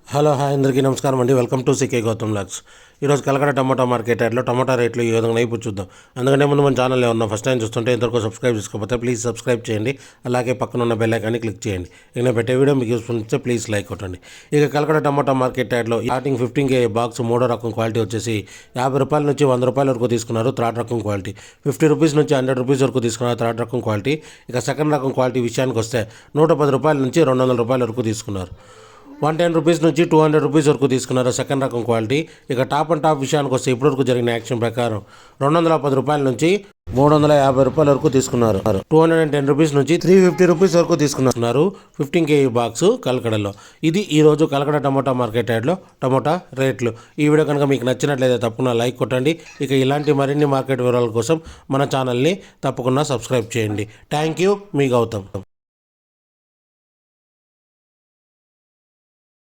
Hello hi అందరికీ నమస్కారం అండి. Welcome to CK Gautam logs. ఈరోజు కలకడ టమాటా మార్కెట్ యార్డ్లో టమాటా రేట్లు ఈ విధంగా ఇప్పుడు చూద్దాం. అందుకంటే ముందు మన ఛానల్లో ఉన్న ఫస్ట్ టైం చూస్తుంటే ఇంతవరకు సబ్స్క్రైబ్ చేసుకోకపోతే ప్లీజ్ సబ్స్క్రైబ్ చేయండి. అలాగే పక్కన ఉన్న బెల్ ఐకాన్ని క్లిక్ చేయండి. నేను పెట్టే వీడియో మీకు యూస్ఫుల్ ఇస్తే ప్లీజ్ లైక్ కొట్టండి. ఇక కలకడ టమాటా మార్కెట్ యార్డ్లో స్టార్టింగ్ 15K బాక్స్ మూడో రకం క్వాలిటీ వచ్చేసి 50 రూపాయల నుంచి 100 రూపాయల వరకు తీసుకున్నారు. థర్డ్ రకం క్వాలిటీ 50 రూపీస్ నుంచి 100 రూపీస్ వరకు తీసుకున్నారు. థర్డ్ రకం క్వాలిటీ. ఇక సెకండ్ రకం క్వాలిటీ విషయానికి వస్తే 110 రూపాయల నుంచి 200 రూపాయల వరకు తీసుకున్నారు. 110 రూపీస్ నుంచి 200 రూపీస్ వరకు తీసుకున్నారు సెకండ్ రకం క్వాలిటీ. ఇక టాప్ అండ్ టాప్ విషయానికి వస్తే ఇప్పటివరకు జరిగిన యాక్షన్ ప్రకారం 210 రూపాయల నుంచి 350 రూపాయల వరకు తీసుకున్నారు. 210 రూపీస్ నుంచి 350 రూపీస్ వరకు తీసుకున్నారు 15K బాక్స్ కలకడలో. ఇది ఈరోజు కలకడ టమాటా మార్కెట్ యార్డ్లో టమాటా రేట్లు. ఈ వీడియో కనుక మీకు నచ్చినట్లయితే తప్పకుండా లైక్ కొట్టండి. ఇక ఇలాంటి మరిన్ని మార్కెట్ వివరాల కోసం మన ఛానల్ని తప్పకుండా సబ్స్క్రైబ్ చేయండి. థ్యాంక్ యూ, మీ గౌతమ్.